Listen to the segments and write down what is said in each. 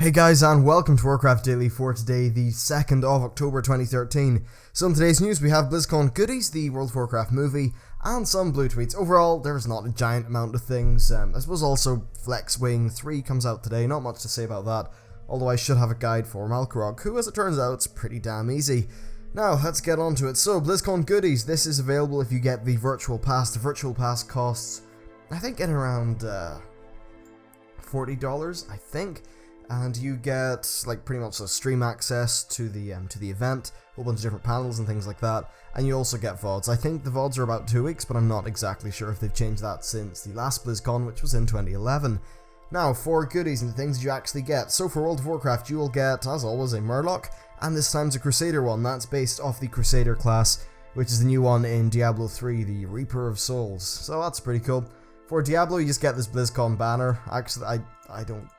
Hey guys, and welcome to Warcraft Daily for today, the 2nd of October 2013. So in today's news we have Blizzcon goodies, the World of Warcraft movie, and some blue tweets. Overall, there's not a giant amount of things. I suppose also Flex Wing 3 comes out today, not much to say about that, although I should have a guide for Malkorok, who as it turns out is pretty damn easy. Now, let's get on to it. So, Blizzcon goodies, this is available if you get the Virtual Pass. The Virtual Pass costs, I think, in around $40, I think. And you get like pretty much a stream access to the event, a whole bunch of different panels and things like that, and you also get VODs. I think the VODs are about 2 weeks, but I'm not exactly sure if they've changed that since the last BlizzCon, which was in 2011. Now, for goodies and things you actually get. So for World of Warcraft, you will get, as always, a Murloc, and this time's a Crusader one. That's based off the Crusader class, which is the new one in Diablo 3, the Reaper of Souls. So that's pretty cool. For Diablo, you just get this BlizzCon banner. Actually, I don't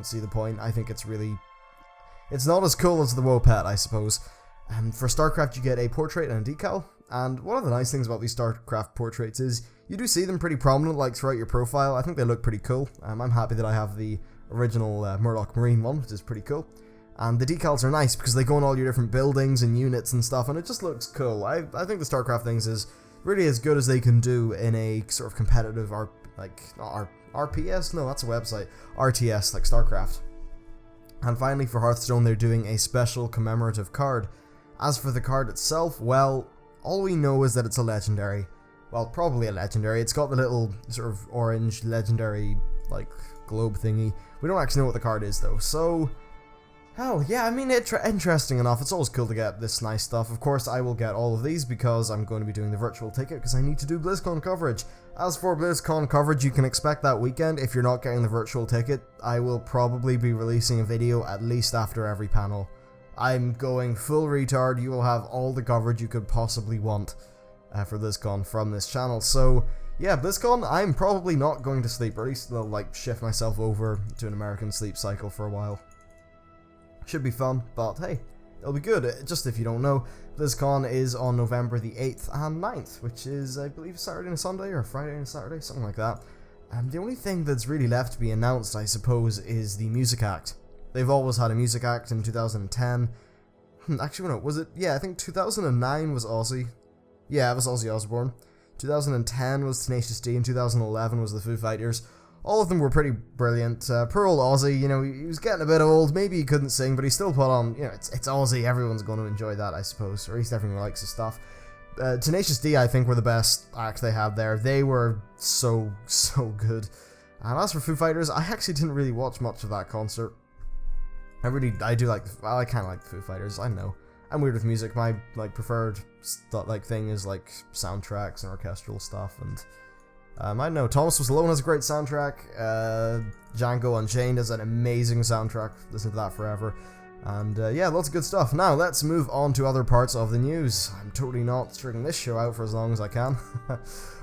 see the point. I think it's not as cool as the WoW pet, I suppose. For StarCraft, you get a portrait and a decal, and one of the nice things about these StarCraft portraits is you do see them pretty prominent, like throughout your profile. I think they look pretty cool. I'm happy that I have the original Murloc Marine one, which is pretty cool. And the decals are nice because they go on all your different buildings and units and stuff, and it just looks cool. I think the StarCraft things is really as good as they can do in a sort of competitive RPS? No, that's a website. RTS, like StarCraft. And finally, for Hearthstone, they're doing a special commemorative card. As for the card itself, well, all we know is that it's a legendary. Well, probably a legendary. It's got the little sort of orange legendary, like, globe thingy. We don't actually know what the card is, though, so... hell, yeah, I mean, interesting enough. It's always cool to get this nice stuff. Of course, I will get all of these because I'm going to be doing the virtual ticket because I need to do BlizzCon coverage. As for BlizzCon coverage, you can expect that weekend. If you're not getting the virtual ticket, I will probably be releasing a video at least after every panel. I'm going full retard. You will have all the coverage you could possibly want for BlizzCon from this channel. So, yeah, BlizzCon, I'm probably not going to sleep, or at least I'll, like, shift myself over to an American sleep cycle for a while. Should be fun, but hey, it'll be good. Just if you don't know, BlizzCon is on November the 8th and 9th, which is, I believe, Saturday and Sunday, or Friday and Saturday, something like that. And the only thing that's really left to be announced, I suppose, is the music act. They've always had a music act in 2010. Actually, no, was it? Yeah, I think 2009 was Ozzy. Yeah, it was Ozzy Osbourne. 2010 was Tenacious D, and 2011 was the Foo Fighters. All of them were pretty brilliant. Poor old Ozzy, you know, he was getting a bit old. Maybe he couldn't sing, but he still put on, you know, it's Ozzy. Everyone's going to enjoy that, I suppose. Or at least everyone likes his stuff. Tenacious D, I think, were the best act they had there. They were so good. And as for Foo Fighters, I actually didn't really watch much of that concert. I kind of like the Foo Fighters. I know. I'm weird with music. My, like, preferred, thing is, like, soundtracks and orchestral stuff, and... I don't know, Thomas Was Alone has a great soundtrack, Django Unchained has an amazing soundtrack, listen to that forever, and yeah, lots of good stuff. Now, let's move on to other parts of the news. I'm totally not stringing this show out for as long as I can.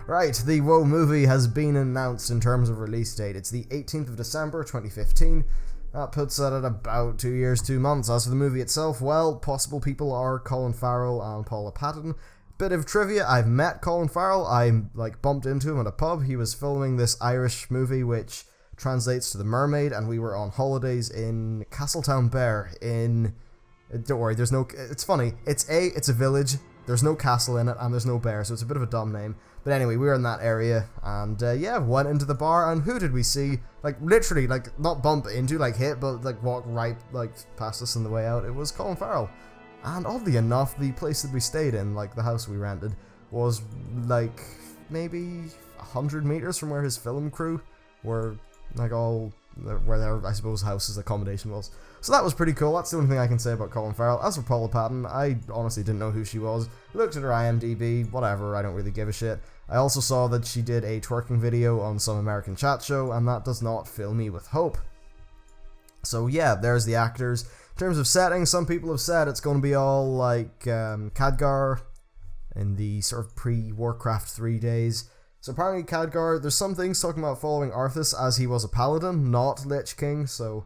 Right, the WoW movie has been announced in terms of release date. It's the 18th of December 2015, that puts it at about 2 years, 2 months. As for the movie itself, well, possible people are Colin Farrell and Paula Patton. Bit of trivia, I've met Colin Farrell. I bumped into him at a pub. He was filming this Irish movie which translates to The Mermaid, and we were on holidays in Castletown Bear in... don't worry, there's no... it's funny. It's a village, there's no castle in it, and there's no bear, so it's a bit of a dumb name. But anyway, we were in that area, and yeah, went into the bar, and who did we see? Like, literally, like, not bump into, like, hit, but, like, walk right, like, past us on the way out. It was Colin Farrell. And oddly enough, the place that we stayed in, like the house we rented, was like maybe 100 meters from where his film crew were, like where their, I suppose, house's accommodation was. So that was pretty cool. That's the only thing I can say about Colin Farrell. As for Paula Patton, I honestly didn't know who she was. Looked at her IMDb, whatever, I don't really give a shit. I also saw that she did a twerking video on some American chat show, and that does not fill me with hope. So yeah, there's the actors. In terms of setting, some people have said it's going to be all like Khadgar in the sort of pre-Warcraft 3 days. So apparently Khadgar, there's some things talking about following Arthas as he was a paladin, not Lich King, so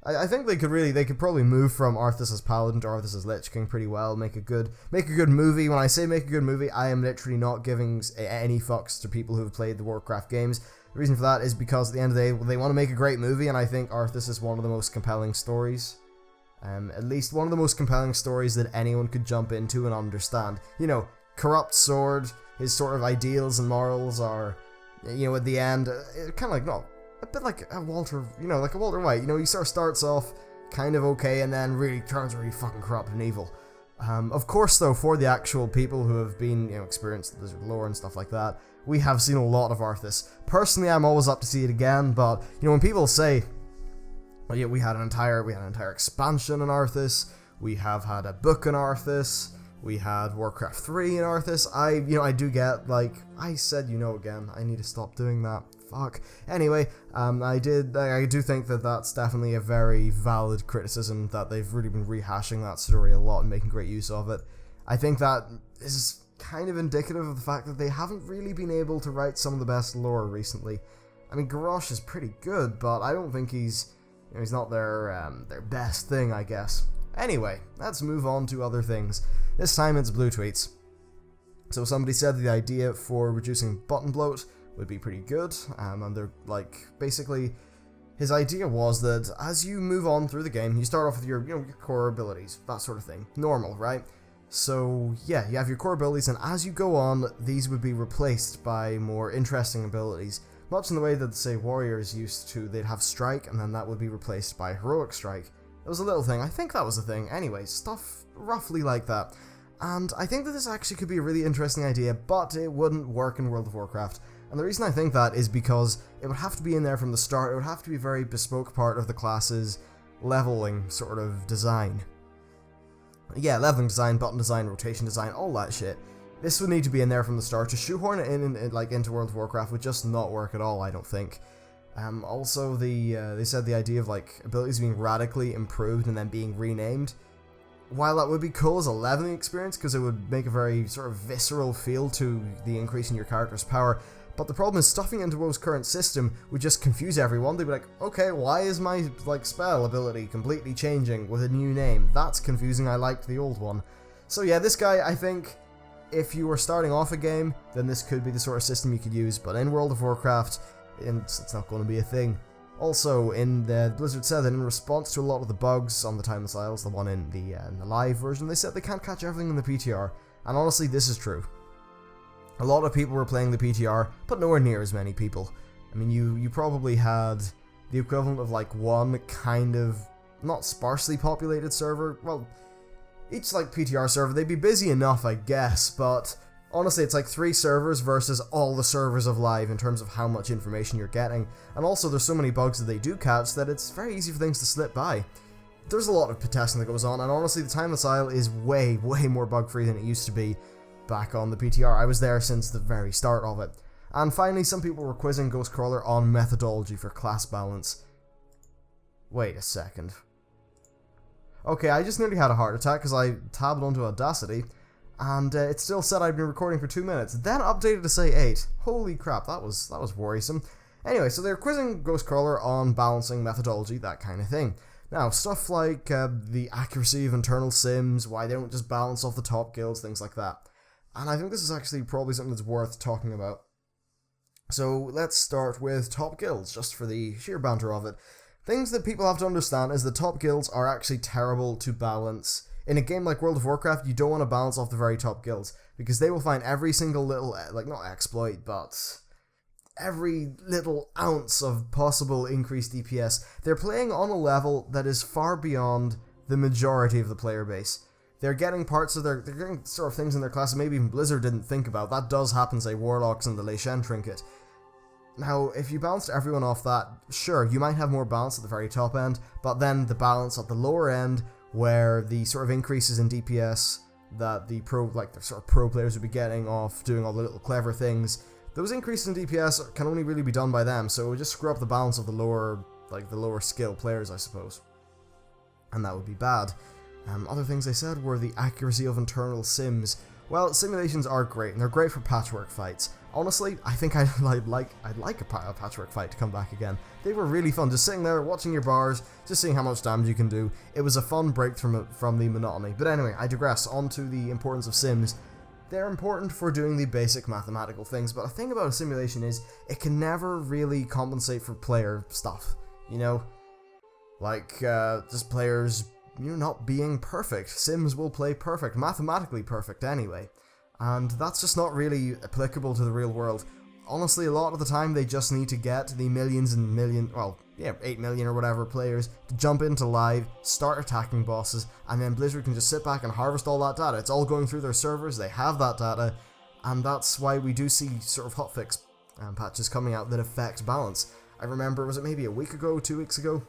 I think they could probably move from Arthas as paladin to Arthas as Lich King pretty well, make a good movie. When I say make a good movie, I am literally not giving any fucks to people who have played the Warcraft games. The reason for that is because at the end of the day, they want to make a great movie, and I think Arthas is one of the most compelling stories. At least one of the most compelling stories that anyone could jump into and understand. You know, corrupt sword, his sort of ideals and morals are, you know, at the end, kind of like, no, a bit like a Walter, you know, like a Walter White. You know, he sort of starts off kind of okay and then really turns really fucking corrupt and evil. Of course, though, for the actual people who have been, you know, experienced the Blizzard lore and stuff like that, we have seen a lot of Arthas. Personally, I'm always up to see it again, but, you know, when people say, well, yeah, we had an entire expansion in Arthas, we have had a book in Arthas, we had Warcraft 3 in Arthas, I do get, like, I said, again, I need to stop doing that. Fuck. Anyway, I do think that that's definitely a very valid criticism, that they've really been rehashing that story a lot and making great use of it. I think that is kind of indicative of the fact that they haven't really been able to write some of the best lore recently. I mean, Garrosh is pretty good, but I don't think he's not their best thing, I guess. Anyway, let's move on to other things. This time it's blue tweets. So somebody said the idea for reducing button bloat would be pretty good, and they're like, basically, his idea was that as you move on through the game, you start off with your core abilities, that sort of thing, normal, right? So yeah, you have your core abilities, and as you go on, these would be replaced by more interesting abilities, much in the way that, say, warriors used to. They'd have strike, and then that would be replaced by heroic strike. It was a little thing, I think that was a thing, anyway, stuff roughly like that. And I think that this actually could be a really interesting idea, but it wouldn't work in World of Warcraft. And the reason I think that is because it would have to be in there from the start. It would have to be a very bespoke part of the class's leveling sort of design. Yeah, leveling design, button design, rotation design, all that shit. This would need to be in there from the start. To shoehorn it into World of Warcraft would just not work at all, I don't think. Also, they said the idea of like abilities being radically improved and then being renamed. While that would be cool as a leveling experience, because it would make a very sort of visceral feel to the increase in your character's power, but the problem is stuffing it into WoW's current system would just confuse everyone. They'd be like, okay, why is my spell ability completely changing with a new name? That's confusing, I liked the old one. So yeah, this guy, I think, if you were starting off a game, then this could be the sort of system you could use, but in World of Warcraft, it's not going to be a thing. Also, Blizzard said that in response to a lot of the bugs on the Timeless Isles, the one in the live version, they said they can't catch everything in the PTR, and honestly, this is true. A lot of people were playing the PTR, but nowhere near as many people. I mean, you probably had the equivalent of like one kind of, not sparsely populated server. Well, each like PTR server, they'd be busy enough, I guess, but honestly, it's like 3 servers versus all the servers of live in terms of how much information you're getting. And also, there's so many bugs that they do catch that it's very easy for things to slip by. There's a lot of testing that goes on, and honestly, the Timeless Isle is way, way more bug-free than it used to be back on the PTR. I was there since the very start of it. And finally, some people were quizzing Ghostcrawler on methodology for class balance. Wait a second. Okay, I just nearly had a heart attack because I tabbed onto Audacity, and it still said I'd been recording for 2 minutes, then updated to say 8. Holy crap, that was worrisome. Anyway, so they're quizzing Ghostcrawler on balancing methodology, that kind of thing. Now, stuff like the accuracy of internal sims, why they don't just balance off the top guilds, things like that. And I think this is actually probably something that's worth talking about. So let's start with top guilds, just for the sheer banter of it. Things that people have to understand is that top guilds are actually terrible to balance. In a game like World of Warcraft, you don't want to balance off the very top guilds, because they will find every single little, like, not exploit, but every little ounce of possible increased DPS. They're playing on a level that is far beyond the majority of the player base. They're getting they're getting sort of things in their class that maybe even Blizzard didn't think about. That does happen, say, Warlocks and the Lei Shen Trinket. Now, if you balanced everyone off that, sure, you might have more balance at the very top end, but then the balance at the lower end, where the sort of increases in DPS that the sort of pro players would be getting off doing all the little clever things, those increases in DPS can only really be done by them, so it would just screw up the balance of the lower skill players, I suppose. And that would be bad. Other things they said were the accuracy of internal sims. Well, simulations are great, and they're great for patchwork fights. Honestly, I think I'd like a patchwork fight to come back again. They were really fun, just sitting there, watching your bars, just seeing how much damage you can do. It was a fun break from the monotony. But anyway, I digress. On to the importance of sims. they're important for doing the basic mathematical things, but the thing about a simulation is it can never really compensate for player stuff, you know? Like, just players, not being perfect. Sims will play perfect, mathematically perfect anyway, and that's just not really applicable to the real world. Honestly, a lot of the time they just need to get the millions and million, well, yeah, 8 million or whatever players to jump into live, start attacking bosses, and then Blizzard can just sit back and harvest all that data. It's all going through their servers, they have that data, and that's why we do see sort of hotfix patches coming out that affect balance. I remember, was it maybe a week ago, 2 weeks ago?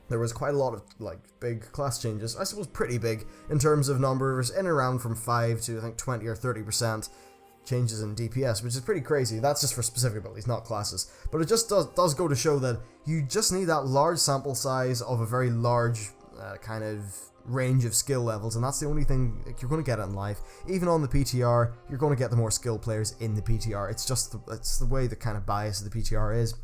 There was quite a lot of, like, big class changes, I suppose pretty big, in terms of numbers, in and around from 5 to, I think, 20 or 30%. Changes in DPS, which is pretty crazy. That's just for specific abilities, not classes. But it just does go to show that you just need that large sample size of a very large kind of range of skill levels, and that's the only thing you're going to get in life. Even on the PTR, you're going to get the more skilled players in the PTR. It's just it's the way the kind of bias of the PTR is.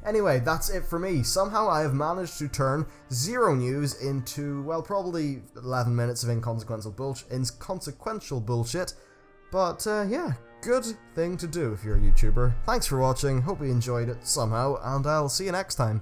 Anyway, that's it for me. Somehow I have managed to turn 0 news into, well, probably 11 minutes of inconsequential bullshit. But, yeah, good thing to do if you're a YouTuber. Thanks for watching, hope you enjoyed it somehow, and I'll see you next time.